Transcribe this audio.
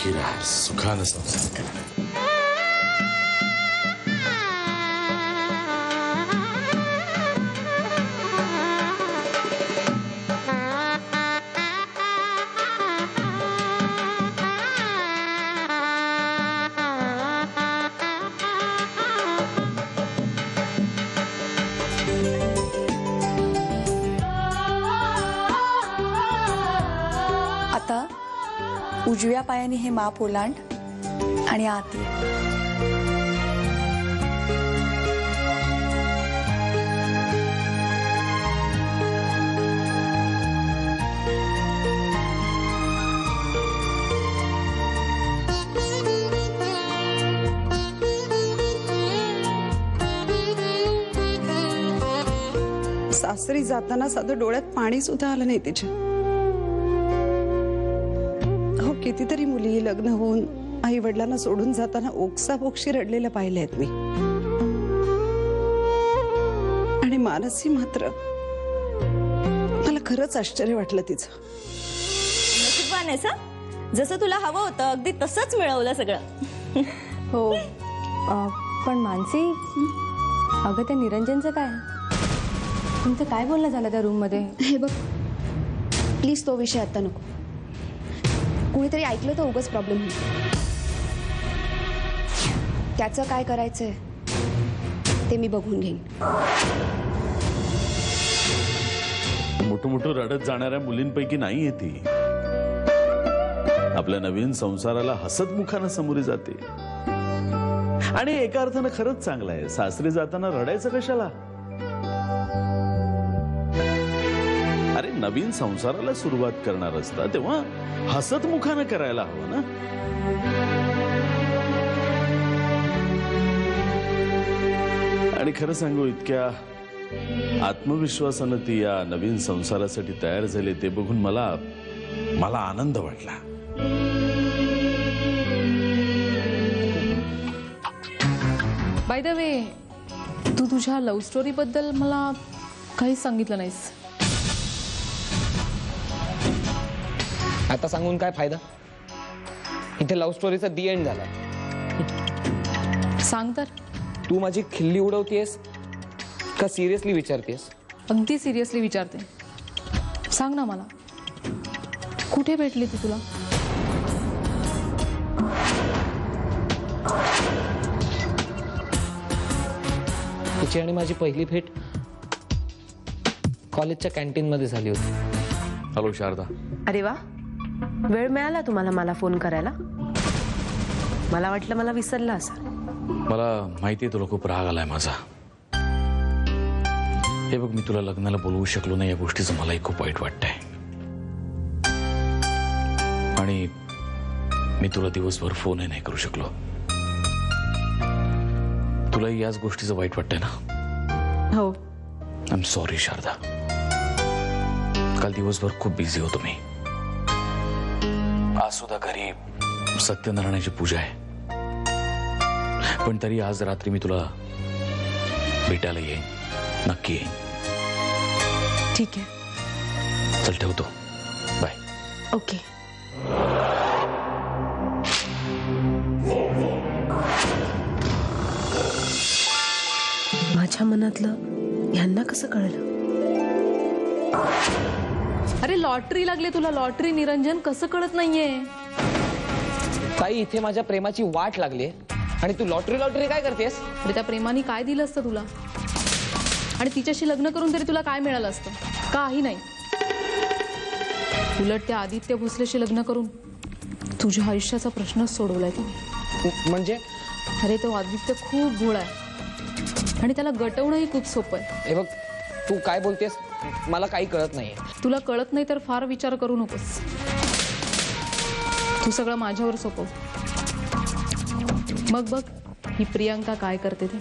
सुखी राहा, सुखानं संसार करा. आता उजव्या पायाने हे माप ओलांड आणि आत ये. सासरी जाताना साधं डोळ्यात पाणी सुद्धा आलं नाही तिच्या. हो, कितीतरी मुली लग्न होऊन आई वडिलांना सोडून जाताना ओक्साबोक्षी रडलेल्या पाहिल्या आहेत मी. आणि मानसी मात्र, मला खरंच आश्चर्य वाटलं तिचं. नशीबवान आहेस हं? जसं तुला हवं होतं अगदी तसंच मिळवलं सगळं. हो, पण मानसी, अगं त्या निरंजनचं काय? तुमचं काय बोलणं झालं त्या रूम मध्ये? हे बघ, प्लीज तो विषय आता नको. कुणीतरी ऐकलं तर उगाच प्रॉब्लेम होईल. त्याचं काय करायचंय ते मी बघून घेईन. मोठं रडत जाणाऱ्या मुलींपैकी नाही आहे ती. आपल्या नवीन संसाराला हसतमुखानं सामोरी जाते. आणि एका अर्थानं खरंच चांगलं आहे. सासरी जाताना रडायचं कशाला? अरे, नवीन संसाराला सुरुवात करणार असता तेव्हा हसतमुखानं करायला हवं ना. आणि खरं सांगू, इतक्या आत्मविश्वासानं ती या नवीन संसारासाठी तयार झाली ते बघून मला आनंद वाटला. बाय द वे, तू तुझ्या लव्ह स्टोरी बद्दल मला काहीच सांगितलं नाहीस. आता सांगून काय फायदा? इथे लव्ह स्टोरीचा दी एंड झाला. सांग तर. तू माझी खिल्ली उडवतेस का सिरियसली विचारतेस? अगदी सिरियसली विचारते. सांग ना मला, कुठे भेटली ती तुला? तिची आणि माझी पहिली भेट कॉलेजच्या कॅन्टीन मध्ये झाली होती. हॅलो शारदा. अरे वा, वेळ मिळाला तुम्हाला मला फोन करायला? मला वाटलं मला विसरला असाल. मला माहिती आहे तुला खूप राग आलाय माझा. हे बघ, मी तुला लग्नाला बोलवू शकलो नाही या गोष्टीचं मलाही खूप वाईट वाटतंय. आणि मी तुला दिवसभर फोनही नाही करू शकलो. तुलाही याच गोष्टीचं वाईट वाटतंय ना? हो. I am sorry Sharada. काल दिवसभर खूप बिझी होतो मी. आज सुद्धा घरी सत्यनारायणाची पूजा आहे. पण तरी आज रात्री मी तुला भेटायला येईन, नक्की येईन. ठीक आहे. चल, ठेवतो. बाय. ओके. माझ्या मनातलं ह्यांना कसं कळलं? अरे, लॉटरी लागले तुला, लॉटरी. निरंजन, कसं कळत नाहीये? ताई, इथे माझ्या प्रेमाची वाट लागली आणि तू लॉटरी काय करतेस? अरे, त्या प्रेमाने काय दिलं असतं तुला? आणि तिच्याशी लग्न करून तरी तुला काय मिळालं असतं? काही नाही. उलट त्या आदित्य भोसलेशी लग्न करून तुझ्या आयुष्याचा प्रश्नच सोडवलाय तिने. म्हणजे? अरे, तो आदित्य खूप भोळा आहे आणि त्याला गटवणंही खूप सोपं आहे. हे बघ, तू काय बोलतेस मला काही कळत नाहीये. तुला कळत नाही तर फार विचार करू नकोस. तू सगळं माझ्यावर सोपव. मग बघ ही प्रियांका काय करते ते.